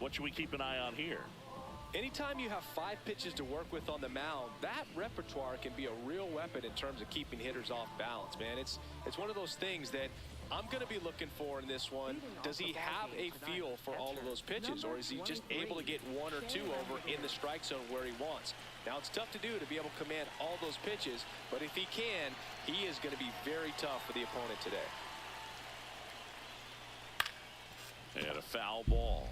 What should we keep an eye on here? Anytime you have 5 pitches to work with on the mound, that repertoire can be a real weapon in terms of keeping hitters off balance, man. It's one of those things that I'm going to be looking for in this one. Does he have a feel for all of those pitches, or is he just able to get 1 or 2 over in the strike zone where he wants? Now, it's tough to do to be able to command all those pitches, but if he can, he is going to be very tough for the opponent today. And a foul ball.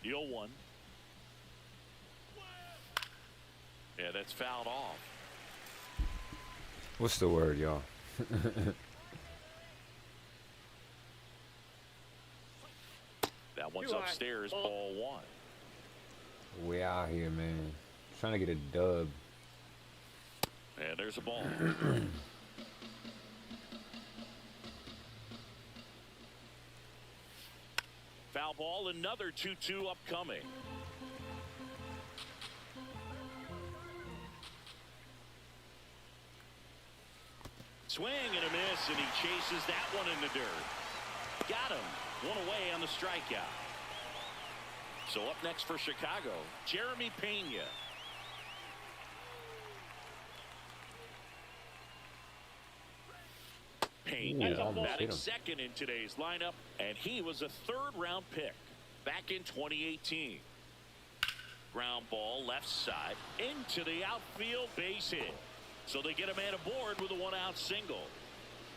The 0-1. Yeah, that's fouled off. What's the word, y'all? That one's upstairs, ball 1. We out here, man. Trying to get a dub. And there's a ball. Foul ball, another 2-2 upcoming. Swing and a miss, and he chases that one in the dirt. Got him. 1 away on the strikeout. So up next for Chicago, Jeremy Pena. Pena batting second in today's lineup, and he was a 3rd-round pick back in 2018. Ground ball left side into the outfield, base hit. So they get a man aboard with a 1-out single.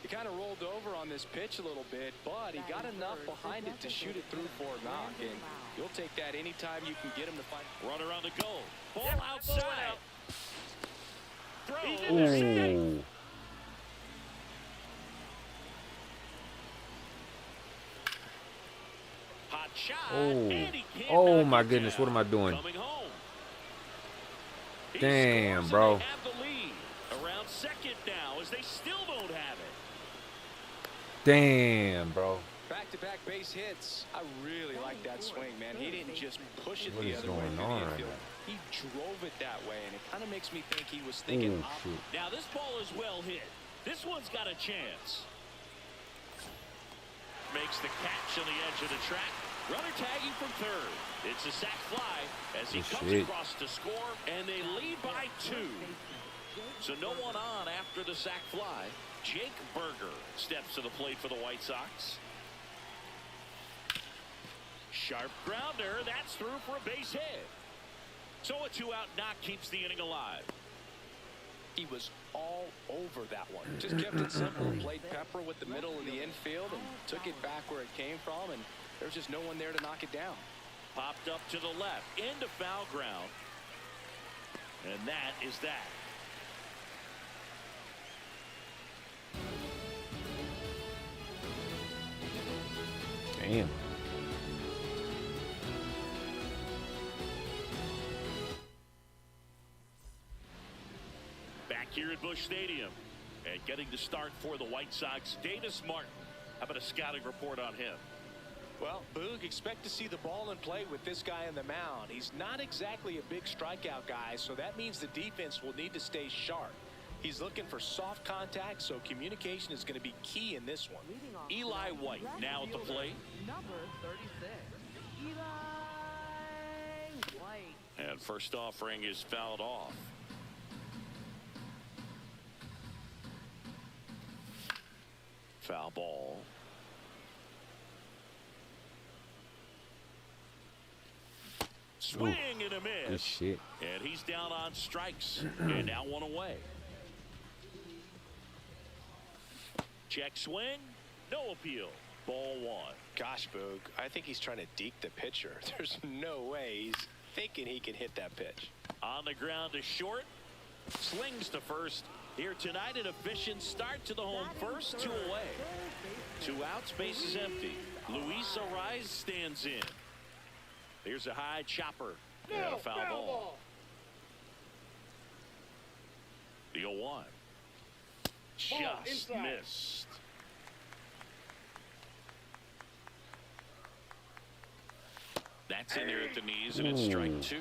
He kind of rolled over on this pitch a little bit, but he got enough behind it to shoot it through for a knock, and you'll take that anytime you can get him to fight. Runner on the go. Ball outside. Throw. Ooh. Hot shot. Oh my goodness, what am I doing? Damn, bro. Around second now as they still don't have it. Damn, bro. Back-to-back base hits. I really like that swing, man. He didn't just push it What the is other way going through on the right infield. now? He drove it that way, and it kind of makes me think he was thinking. Now this ball is well hit. This one's got a chance. Makes the catch on the edge of the track. Runner tagging from third. It's a sac fly as he comes across to score, and they lead by 2. So no one on after the sac fly. Jake Berger steps to the plate for the White Sox. Sharp grounder. That's through for a base hit. So a 2-out knock keeps the inning alive. He was all over that one. Just kept it simple. Played pepper with the middle of the infield and took it back where it came from, and there's just no one there to knock it down. Popped up to the left into foul ground, and that is that. Damn. Back here at Busch Stadium, and getting the start for the White Sox, Davis Martin. How about a scouting report on him? Well, Boog, expect to see the ball in play with this guy on the mound. He's not exactly a big strikeout guy, so that means the defense will need to stay sharp. He's looking for soft contact, so communication is going to be key in this one. Eli White now at the plate. Number 36, Eli White. And first offering is fouled off. Foul ball. Swing and a miss. Good shit. And he's down on strikes. And now 1 away. Check swing. No appeal. Ball 1. Gosh, Boog, I think he's trying to deke the pitcher. There's no way he's thinking he can hit that pitch. On the ground to short. Slings to first. Here tonight, an efficient start to the home first. 2 away. 2 outs, base is empty. Luis Ariz stands in. Here's a high chopper and a foul ball. The 0-1. Just missed. That's in there at the knees, and it's strike 2.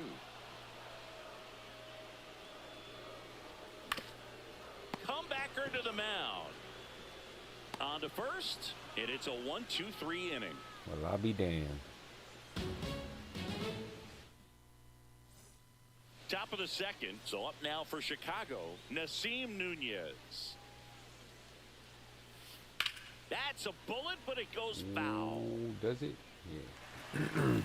Comebacker to the mound. On on to first, and it's a 1-2-3 inning. Well, I'll be damned. Top of the second, so up now for Chicago, Nasim Nunez. That's a bullet, but it goes foul. Ooh, does it? Yeah.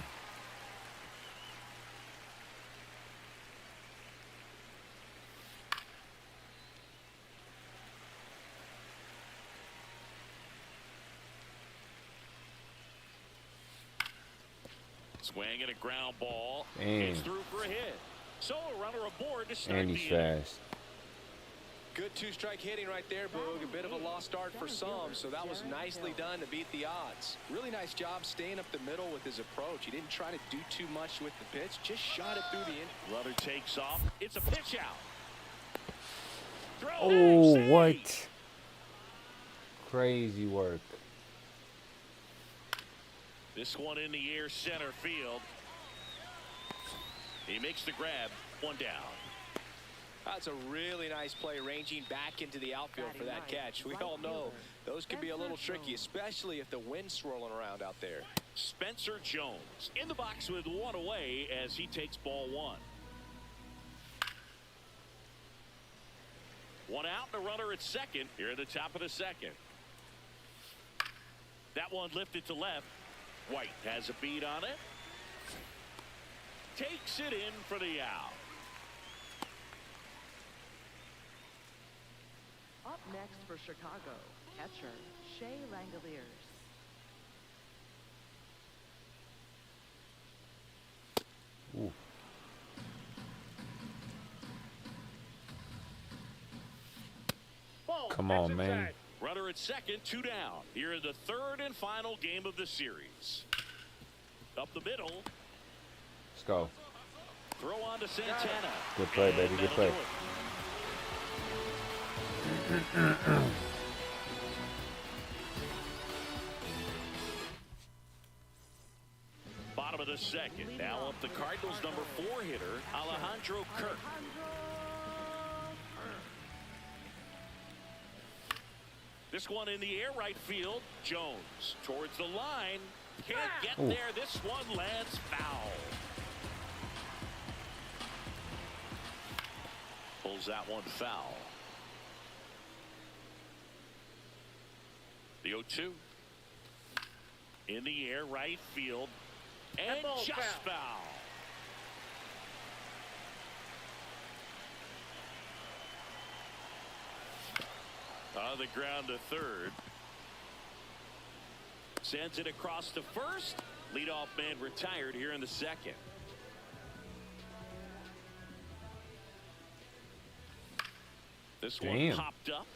Swing and a ground ball. Damn. It's through for a hit. So a runner aboard to start And the he's inning. fast. Good two-strike hitting right there, Boog. A bit of a lost start for some, so that was nicely done to beat the odds. Really nice job staying up the middle with his approach. He didn't try to do too much with the pitch, just shot it through the inning. Runner takes off. It's a pitch out. Throw Oh, it, what? safe. Crazy work. This one in the air, center field. He makes the grab. One down. That's a really nice play, ranging back into the outfield for that catch. We all know those can be a little tricky, especially if the wind's swirling around out there. Spencer Jones in the box with one away as he takes ball one. One out and a runner at second here at the top of the second. That one lifted to left. White has a beat on it. Takes it in for the out. Up next for Chicago, catcher Shea Langoliers. Ooh. Come on, man. Runner at second, two down. Here in the third and final game of the series. Up the middle. Let's go. Throw on to Santana. Good play, baby. Good play. Bottom of the second. Now up the Cardinals' number 4 hitter, Alejandro Kirk. This one in the air, right field. Jones towards the line. Can't get there. This one lands foul. Pulls that one foul. The 0-2. In the air, right field. And just foul. On the ground to third. Sends it across to first. Leadoff man retired here in the second. This one popped up.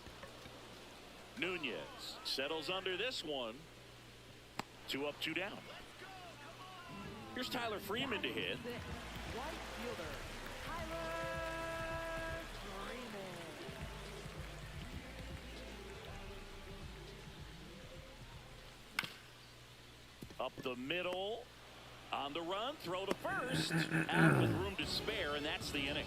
Nunez settles under this one. 2 up, 2 down. Here's Tyler Freeman to hit. Right fielder Tyler Freeman. Up the middle. On the run. Throw to first. Out with room to spare, and that's the inning.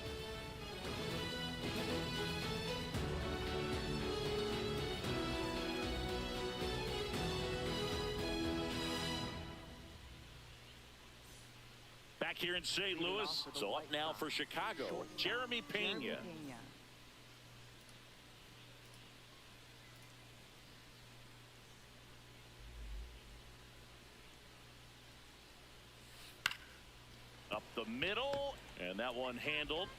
Back here in St. Louis, so up now for Chicago, Jeremy Pena. Up the middle, and that one handled.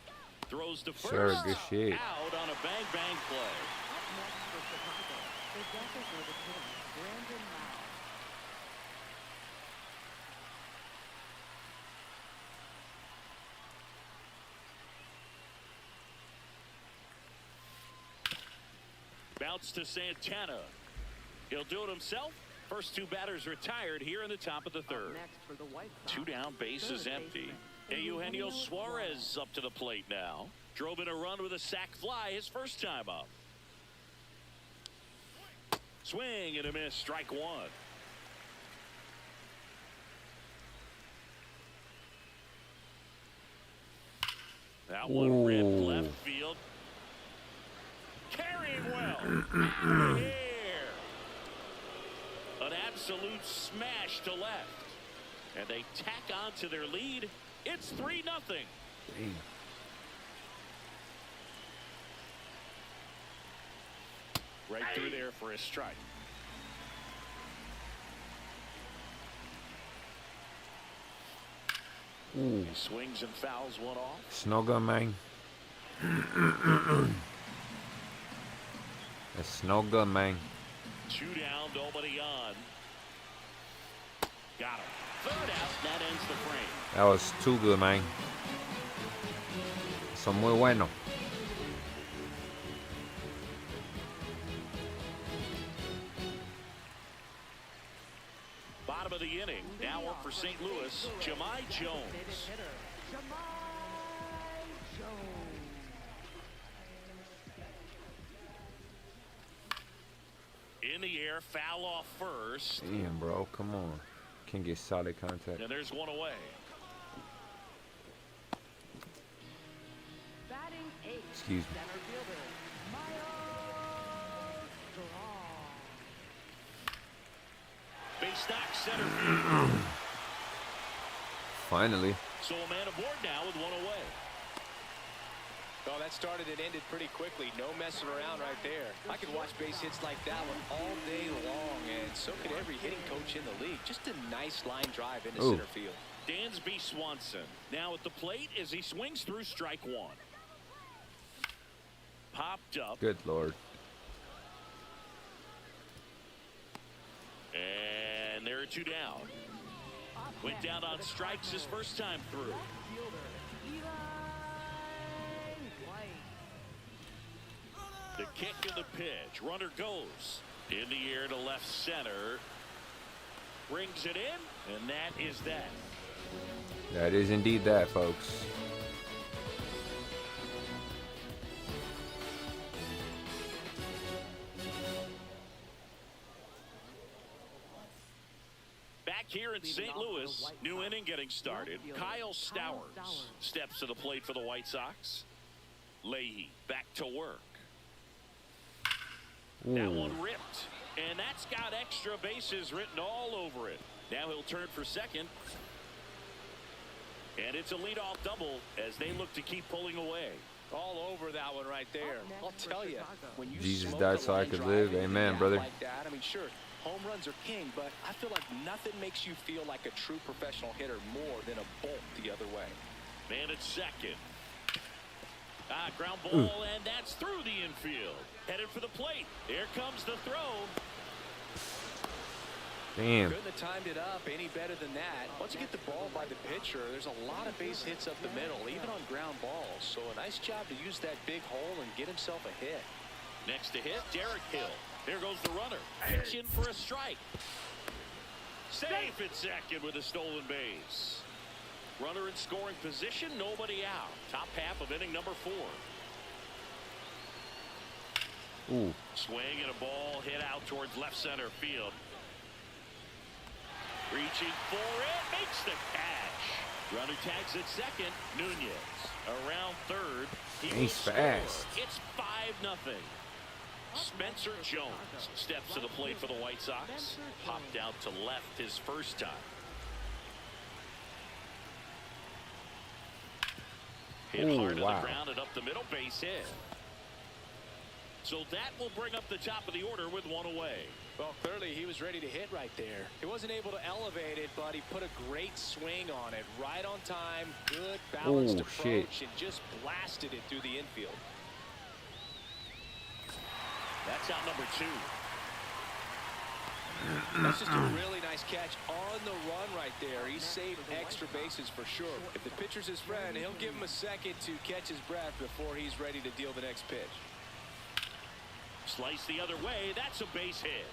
Throws to first. Sure, good shit. Out on a bang-bang play. Up next for Chicago, the designated hitter Brandon Lau. Bounce to Santana. He'll do it himself. First 2 batters retired here in the top of the third. Next for the White Sox, 2 down, bases third empty. baseman, Eugenio Suarez up to the plate now. Drove in a run with a sac fly his first time up. Swing and a miss, strike 1. That one ripped left field. Carrying well. Here. absolute smash to left. And they tack on to their lead. It's 3-0. Damn. Right through there for a strike. Ooh. He swings and fouls one off. Snow gun, man. That's snow gun, man. 2 down, nobody on. Got him. 3rd out, that ends the frame. That was too good, man. Son muy bueno. Bottom of the inning. Now up for St. Louis, Jahmai Jones. In the air, foul off first. Damn, bro. Come on. Can't get solid contact. And there's one away. Excuse me. Base knock, center field. Finally. So a man aboard now with one away. Oh, that started and ended pretty quickly. No messing around right there. I could watch base hits like that one all day long, and so could every hitting coach in the league. Just a nice line drive into center field. Dansby Swanson now at the plate as he swings through strike one. Popped up. Good Lord. And there are 2 down. Went down on strikes his first time through. The kick and the pitch. Runner goes in the air to left center. Brings it in, and that is that. That is indeed that, folks. Back here in St. Louis, new inning getting started. Kyle Stowers steps to the plate for the White Sox. Leahy back to work. Ooh. That one ripped, and that's got extra bases written all over it. Now he'll turn for second. And it's a leadoff double as they look to keep pulling away. All over that one right there. I'll tell you, when you Jesus smoke died a so I line could drive live. into Amen, the brother. gap like that, I mean, sure, home runs are king, but I feel like nothing makes you feel like a true professional hitter more than a bolt the other way. Man at second. Ground ball, and that's through the infield. Headed for the plate. Here comes the throw. Damn. Couldn't have timed it up any better than that. Once you get the ball by the pitcher, there's a lot of base hits up the middle, even on ground balls. So a nice job to use that big hole and get himself a hit. Next to hit, Derek Hill. Here goes the runner. Pitch in for a strike. Safe at second with a stolen base. Runner in scoring position, nobody out. Top half of inning number 4. Ooh. Swing and a ball hit out towards left center field. Reaching for it, makes the catch. Runner tags at second. Nunez around third. He's fast. It's 5-0. Spencer Jones steps to the plate for the White Sox. Popped out to left his first time. Hit hard to the ground and up the middle, base hit. So that will bring up the top of the order with one away. Well, clearly he was ready to hit right there. He wasn't able to elevate it, but he put a great swing on it. Right on time, good balanced approach, and just blasted it through the infield. That's out number 2. That's just a really nice catch on the run right there. He saved extra bases for sure. If the pitcher's his friend, he'll give him a second to catch his breath before he's ready to deal the next pitch. Slice the other way. That's a base hit.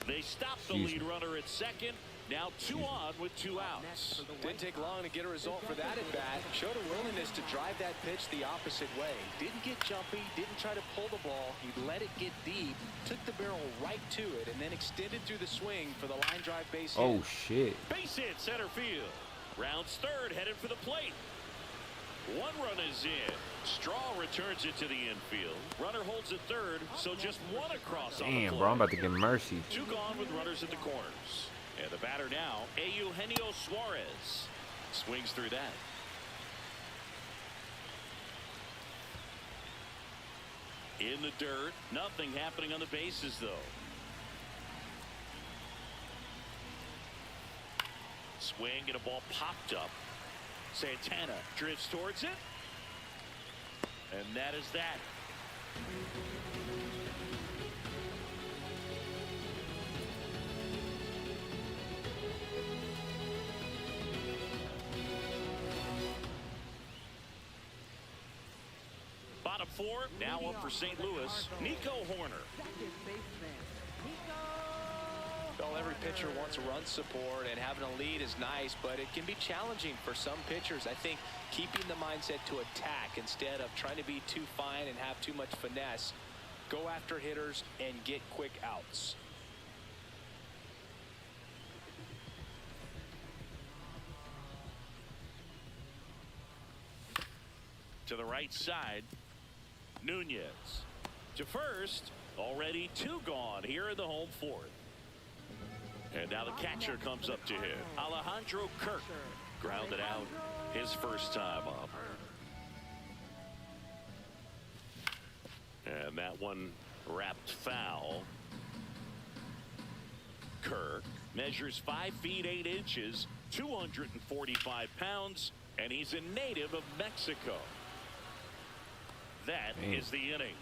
They stop the lead runner at second. Now 2 on with 2 outs. Didn't take long to get a result for that at bat. Showed a willingness to drive that pitch the opposite way. Didn't get jumpy, didn't try to pull the ball. He let it get deep, took the barrel right to it, and then extended through the swing for the line drive base hit. Oh, shit. Base hit center field. Rounds third, headed for the plate. One run is in. Straw returns it to the infield. Runner holds at third, so just one across on the Damn, play. bro, I'm about to get mercy. Two gone with runners at the corners. And the batter now, Eugenio Suarez. Swings through that. In the dirt. Nothing happening on the bases, though. Swing and a ball popped up. Santana drifts towards it. And that is that. Bottom four, now up for St. Louis, Nico Horner. Second baseman, Nico. Well, every pitcher wants run support, and having a lead is nice, but it can be challenging for some pitchers. I think keeping the mindset to attack instead of trying to be too fine and have too much finesse. Go after hitters and get quick outs. To the right side, Nunez. To first, already two gone here in the home fourth. And now the catcher comes up to hit. Alejandro Kirk grounded out his first time up. And that one wrapped foul. Kirk measures 5 feet 8 inches, 245 pounds, and he's a native of Mexico. That is the inning.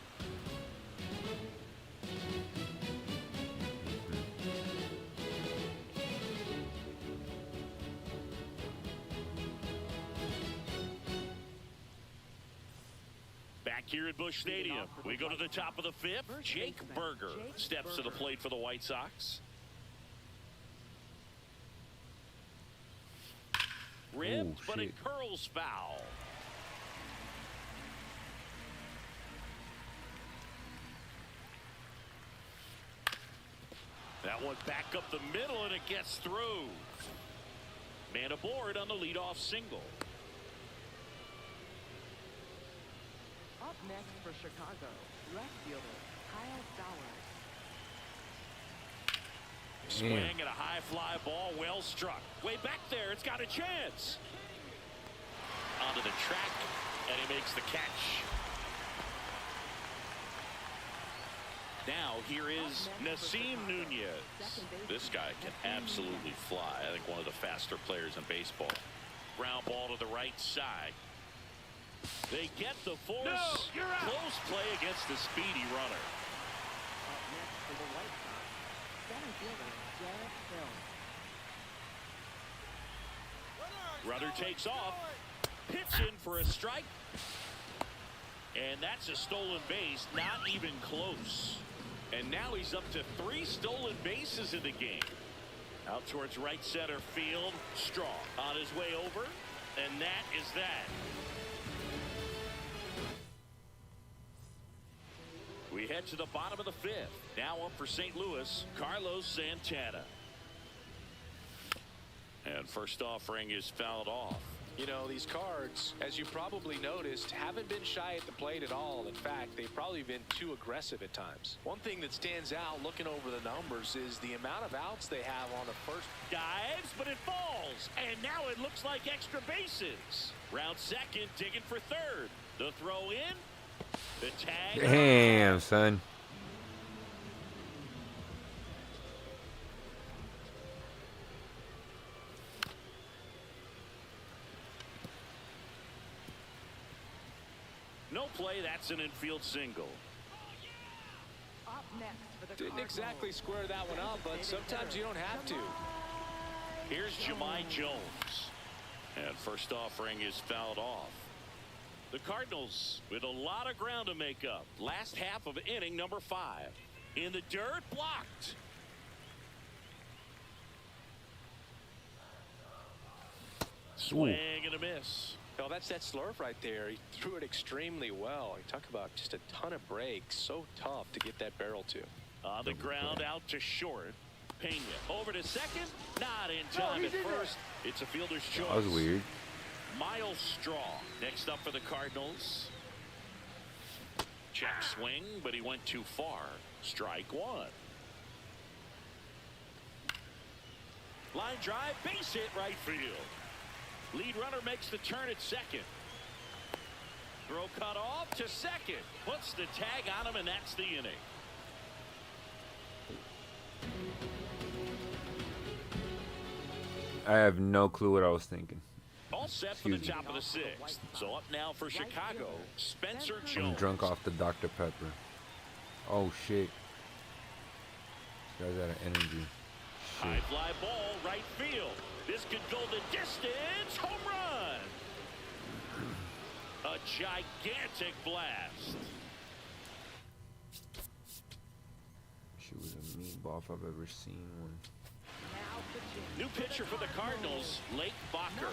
Back here at Busch Stadium, we go to the top of the fifth. Jake Berger steps to the plate for the White Sox. Ripped, but it curls foul. That one back up the middle, and it gets through. Man aboard on the leadoff single. Up next for Chicago, left fielder Kyle Stowers. Swing and a high fly ball, well struck. Way back there, it's got a chance. Onto the track, and he makes the catch. Now here is Nasim Nunez. This guy can absolutely fly. I think one of the faster players in baseball. Ground ball to the right side. They get the force. No, you're out. Close play against the speedy runner. Up next for the White Sox, center fielder Jarrett Hill. Runner takes off. Pitch in for a strike. And that's a stolen base. Not even close. And now he's up to 3 stolen bases in the game. Out towards right center field. Straw on his way over. And that is that. We head to the bottom of the fifth. Now up for St. Louis, Carlos Santana. And first offering is fouled off. You know, these Cards, as you probably noticed, haven't been shy at the plate at all. In fact, they've probably been too aggressive at times. One thing that stands out looking over the numbers is the amount of outs they have on the first. Dives, but it falls. And now it looks like extra bases. Round second, digging for third. The throw in. The tag. Damn, son. No play, that's an infield single. Up next for the Didn't Cardinals. exactly square that one up, but sometimes you don't have to. Here's Jahmai Jones. And first offering is fouled off. The Cardinals with a lot of ground to make up. Last half of inning number 5. In the dirt, blocked. Swing and a miss. Well, that's that slurve right there. He threw it extremely well. You talk about just a ton of breaks. So tough to get that barrel to. On the ground, out to short. Pena over to second. Not in time at first. It's a fielder's choice. That was weird. Miles Straw next up for the Cardinals. Check swing, but he went too far. Strike one. Line drive, base hit right field. Lead runner makes the turn at second. Throw cut off to second. Puts the tag on him, and that's the inning. I have no clue what I was thinking. All set for the top of the sixth. So up now for Chicago, Spencer I'm Jones. drunk off the Dr. Pepper. Oh shit. This guy's out of energy. High fly ball, right field. This could go the distance. Home run. A gigantic blast. She was a meatball if I've ever seen one. New pitcher for the Cardinals, Lake Bacher.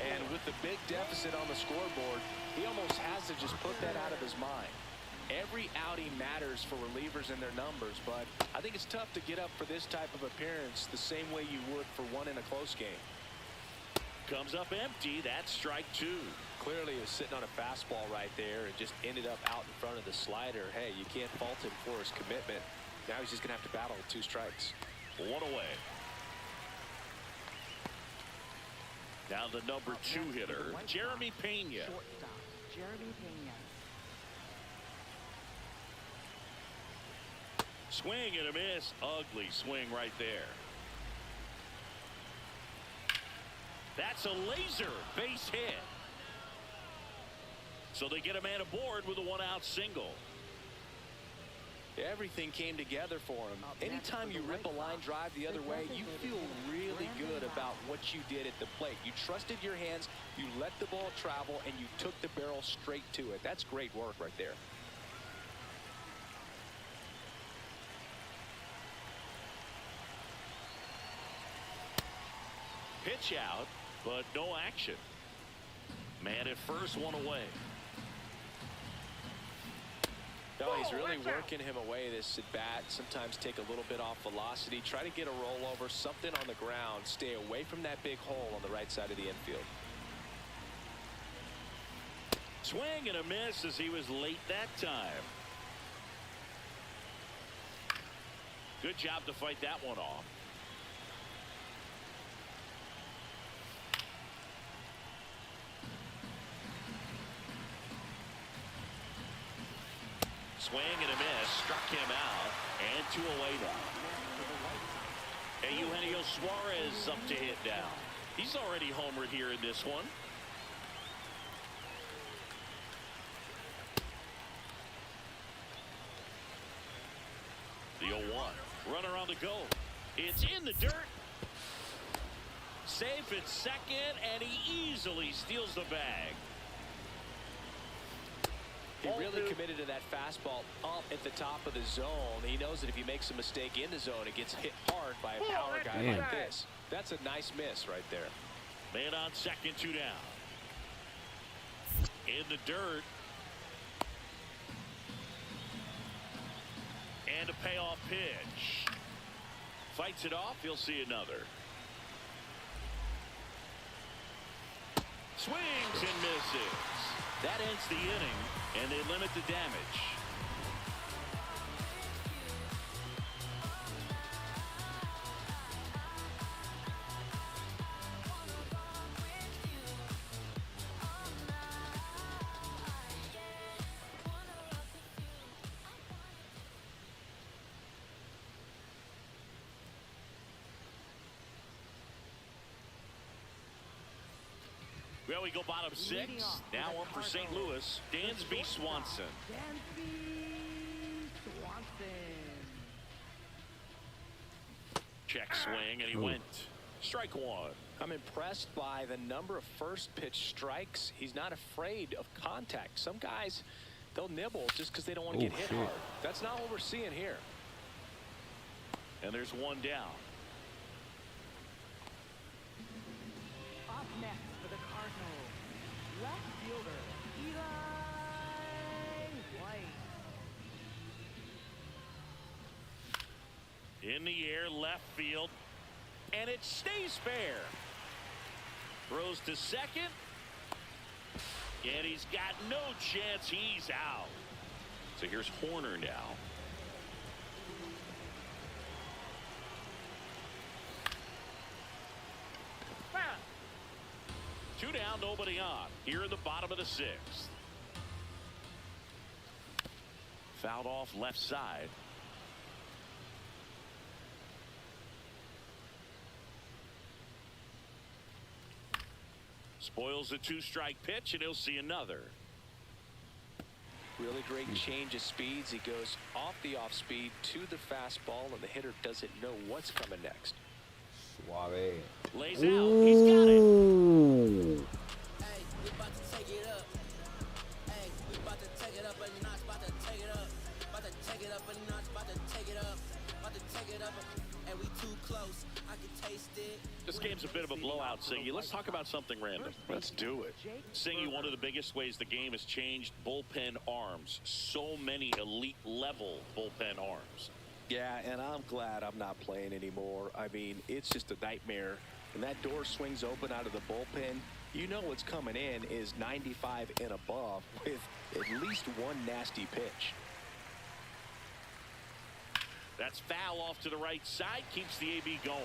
And with the big deficit on the scoreboard, he almost has to just put that out of his mind. Every outing matters for relievers and their numbers, but I think it's tough to get up for this type of appearance the same way you would for one in a close game. Comes up empty. That's strike two. Clearly he was sitting on a fastball right there and just ended up out in front of the slider. Hey, you can't fault him for his commitment. Now he's just going to have to battle with 2 strikes. One away. Now the number 2 hitter, Jeremy Pena. Shortstop, Jeremy Pena. Swing and a miss. Ugly swing right there. That's a laser base hit. So they get a man aboard with a 1-out single. Everything came together for him. Anytime you rip a line drive the other way, you feel really good about what you did at the plate. You trusted your hands, you let the ball travel, and you took the barrel straight to it. That's great work right there. Pitch out, but no action. Man at first, 1 away. No, he's really working him away this at bat. Sometimes take a little bit off velocity. Try to get a rollover, something on the ground. Stay away from that big hole on the right side of the infield. Swing and a miss as he was late that time. Good job to fight that one off. Swing and a miss, struck him out, and 2 away now. Eugenio Suarez up to hit now. He's already homered here in this one. The 0-1. Runner on the go. It's in the dirt. Safe at second, and he easily steals the bag. He really committed to that fastball up at the top of the zone. He knows that if he makes a mistake in the zone, it gets hit hard by a power guy like this. That's a nice miss right there. Man on second, 2 down. In the dirt. And a payoff pitch. Fights it off. He'll see another. Swings and misses. That ends the inning, and they limit the damage. Well, we go bottom 6. Now up for St. Louis, Dansby Swanson. Dansby Swanson. Check swing, and he went strike 1. I'm impressed by the number of first pitch strikes. He's not afraid of contact. Some guys, they'll nibble just because they don't want to get hit hard. That's not what we're seeing here. And there's 1 down. Up next for the Cardinals, left fielder Eli White. In the air, left field, and it stays fair. Throws to second, And he's got no chance. He's out. So here's Horner now. Two down, nobody on. Here in the bottom of the sixth. Fouled off left side. Spoils the two-strike pitch, and he'll see another. Really great change of speeds. He goes off the off-speed to the fastball, and the hitter doesn't know what's coming next. Suave. Lays out. He's got it. Ooh. Hey, we about to take it up. Hey, we about to take it up a notch. About to take it up. About to take it up a notch. About to take it up. About to take it up. And we too close. I can taste it. This game's a bit of a blowout, Singy. Let's talk about something random. Let's do it. Singy, one of the biggest ways the game has changed, bullpen arms. So many elite level bullpen arms. Yeah, and I'm glad I'm not playing anymore. I mean, it's just a nightmare. When that door swings open out of the bullpen, you know what's coming in is 95 and above with at least one nasty pitch. That's foul off to the right side, keeps the AB going.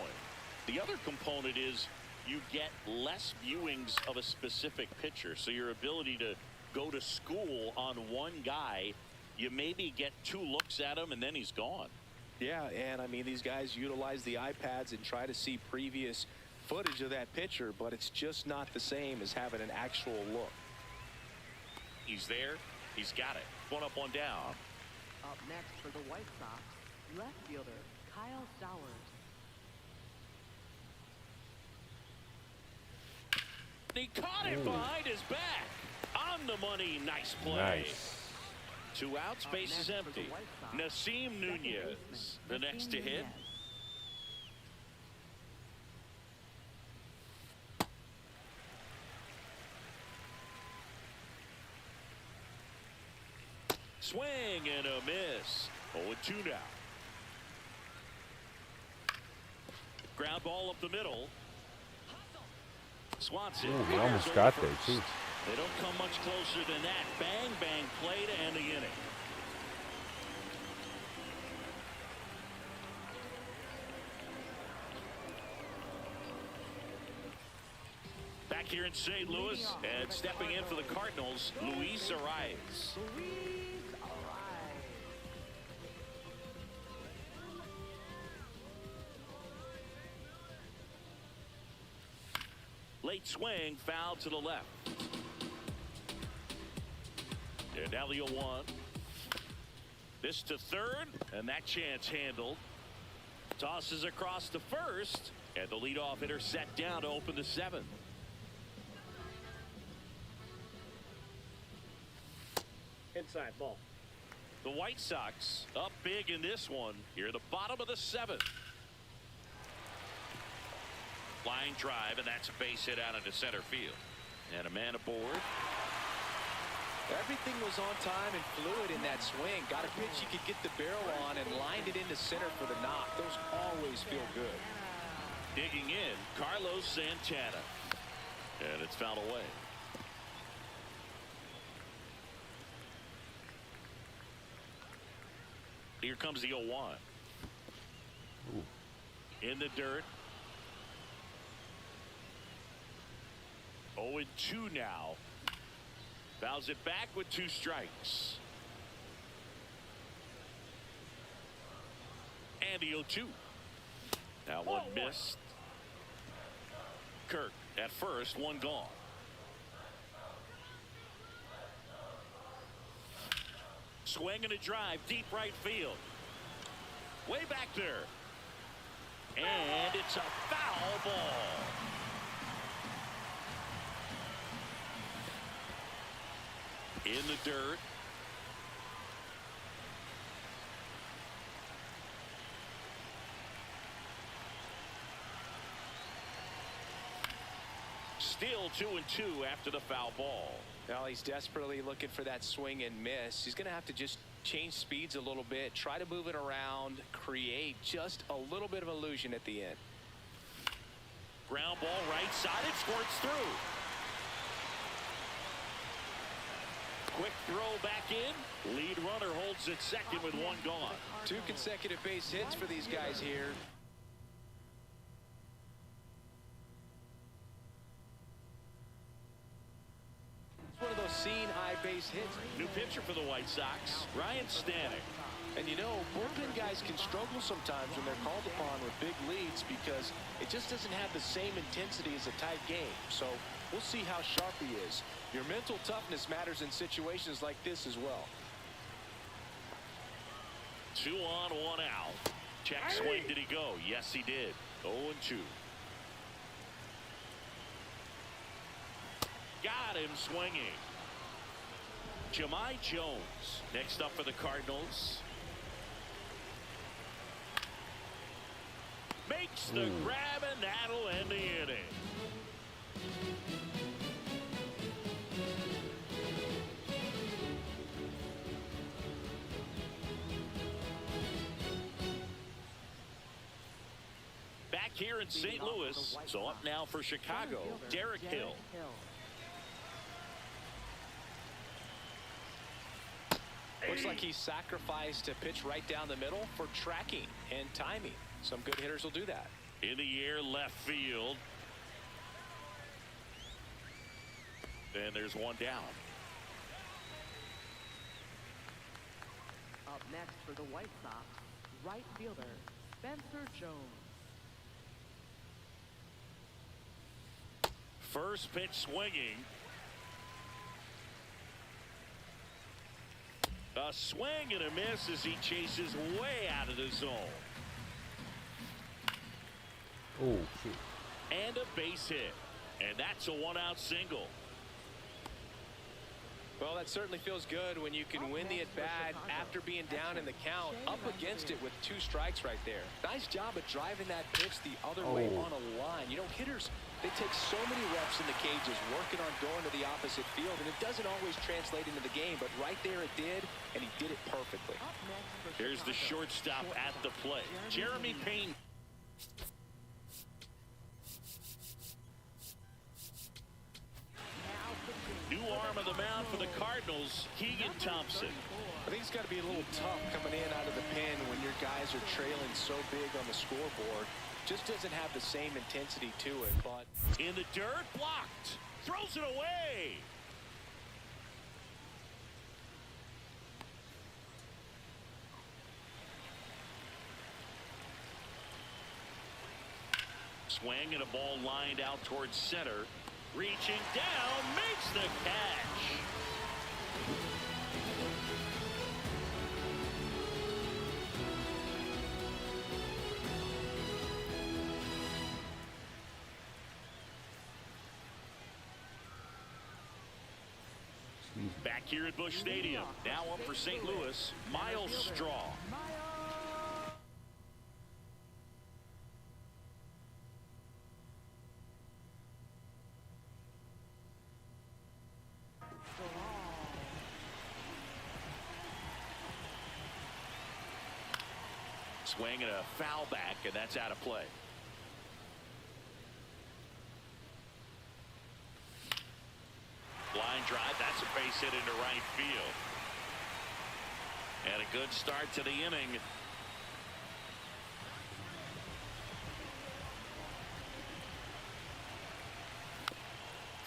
The other component is you get less viewings of a specific pitcher, so your ability to go to school on one guy, you maybe get 2 looks at him and then he's gone. Yeah, and I mean, these guys utilize the iPads and try to see previous footage of that pitcher, but it's just not the same as having an actual look. He's there. He's got it. One up, one down. Up next for the White Sox, left fielder Kyle Stowers. He caught it behind his back. On the money. Nice play. Nice. 2 outs, base is empty. Nasim Nunez, the next to hit. Swing and a miss. 0-2 now. Ground ball up the middle. Swanson. Ooh, he almost got there, too. They don't come much closer than that. Bang, bang play to end the inning. Back here in St. Louis, and stepping in for the Cardinals, Luis Arias. Late swing, foul to the left. And now the 0-1. This to third, and that chance handled. Tosses across to first, and the leadoff hitter set down to open the 7th. Inside ball. The White Sox up big in this one here at the bottom of the 7th. Line drive, and that's a base hit out into center field. And a man aboard. Everything was on time and fluid in that swing. Got a pitch you could get the barrel on and lined it into center for the knock. Those always feel good. Digging in, Carlos Santana. And it's fouled away. Here comes the 0-1. In the dirt. 0-2 now. Fouls it back with 2 strikes. And the 0-2. Now one missed. Kirk at first, one gone. Swing and a drive, deep right field. Way back there. And it's a foul ball. In the dirt. Still 2-2 after the foul ball. Now he's desperately looking for that swing and miss. He's going to have to just change speeds a little bit, try to move it around, create just a little bit of illusion at the end. Ground ball right side, it squirts through. Quick throw back in. Lead runner holds at second with one gone. 2 consecutive base hits for these guys here. It's one of those seen high base hits. New pitcher for the White Sox, Ryan Stanek. And you know, bullpen guys can struggle sometimes when they're called upon with big leads because it just doesn't have the same intensity as a tight game. So we'll see how sharp he is. Your mental toughness matters in situations like this as well. 2 on, 1 out. Check swing. Did he go? Yes, he did. 0-2. Got him swinging. Jahmai Jones next up for the Cardinals. Makes the grab, and that'll end the inning. Back here in St. Louis, so up now for Chicago, Derek Hill. Looks like he sacrificed a pitch right down the middle for tracking and timing. Some good hitters will do that. In the air, left field. And there's one down. Up next for the White Sox, right fielder Spencer Jones. First pitch swinging. A swing and a miss as he chases way out of the zone. Oh, shit. And a base hit. And that's a 1-out single. Well, that certainly feels good when you can win the at-bat after being down in the count, up against it with 2 strikes right there. Nice job of driving that pitch the other way on a line. You know, hitters, they take so many reps in the cages working on going to the opposite field, and it doesn't always translate into the game, but right there it did, and he did it perfectly. Here's the shortstop at the plate, Jeremy Payne. New arm of the mound for the Cardinals, Keegan Thompson. I think it's got to be a little tough coming in out of the pen when your guys are trailing so big on the scoreboard. Just doesn't have the same intensity to it, but in the dirt, blocked, throws it away. Swing and a ball lined out towards center. Reaching down, makes the catch. Back here at Busch Stadium, now up for St. Louis, Miles Straw. Swing and a foul back, and that's out of play. Line drive, that's a base hit into right field. And a good start to the inning.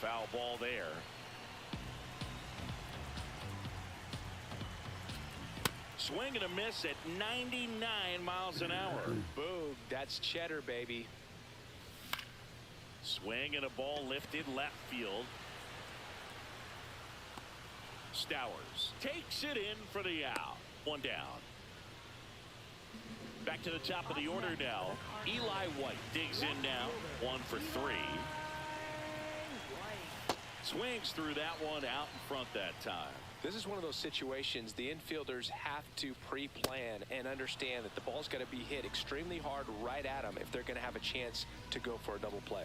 Foul ball there. Swing and a miss at 99 miles an hour. boom, that's cheddar, baby. Swing and a ball lifted left field. Stowers takes it in for the out. One down. Back to the top of the order now. Eli White digs in now. 1 for 3. Swings through that one out in front that time. This is one of those situations the infielders have to pre-plan and understand that the ball's got to be hit extremely hard right at them if they're going to have a chance to go for a double play.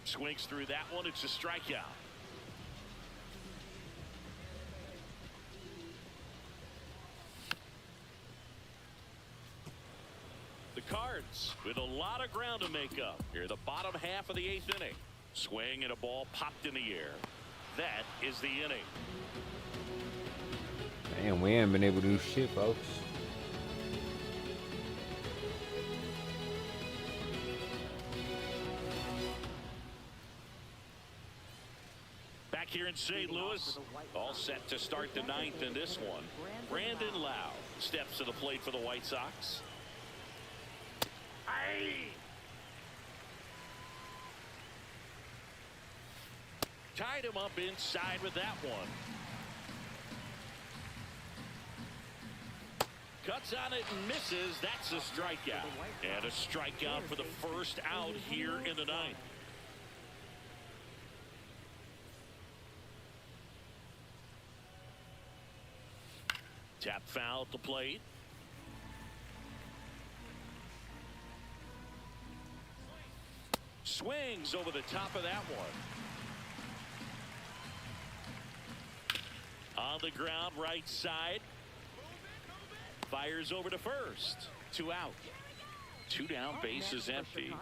Swings through that one. It's a strikeout. The Cards with a lot of ground to make up here, the bottom half of the 8th inning. Swing and a ball popped in the air. That is the inning. Damn, we ain't been able to do shit, folks. Back here in St. Louis, all set to start the ninth in this one. Brandon Lau steps to the plate for the White Sox. Aye. Tied him up inside with that one. Cuts on it and misses. That's a strikeout. And a strikeout for the first out here in the ninth. Tap foul at the plate. Swings over the top of that one. On the ground, right side. Fires over to first. 2 out. 2 down, base is empty.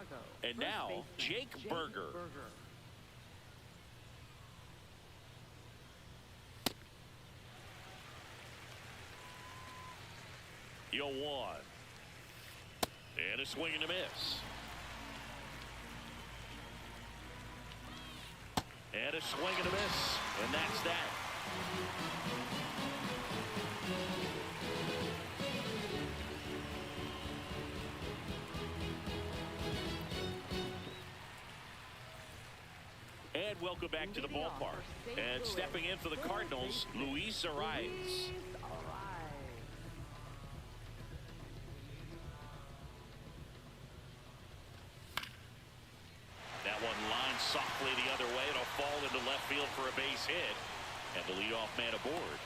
And now, Jake Berger. Yo, 1. And a swing and a miss. And a swing and a miss. And that's that. And welcome back to the ballpark. And stepping in for the Cardinals, Luis Arias. That one lines softly the other way. It'll fall into left field for a base hit. And the leadoff man aboard.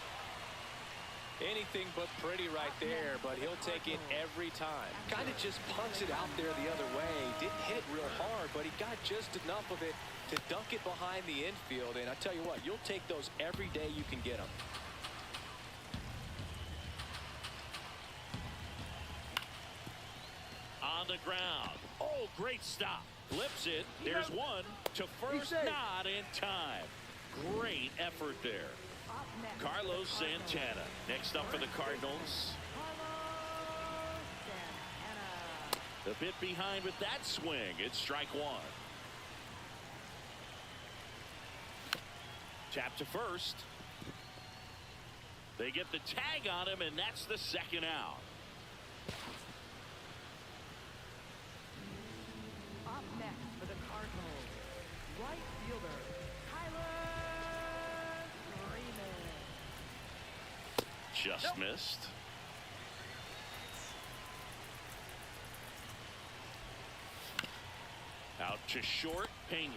Anything but pretty right there, but he'll take it every time. Kind of just punts it out there the other way. Didn't hit it real hard, but he got just enough of it to dunk it behind the infield. And I tell you what, you'll take those every day you can get them. On the ground. Oh, great stop. Flips it. There's one to first, not in time. Great effort there. Carlos Santana next up for the Cardinals. A bit behind with that swing. It's strike 1. Tap to first. They get the tag on him, and that's the second out. Up next for the Cardinals, right fielder, Just missed. Out to short, Pena.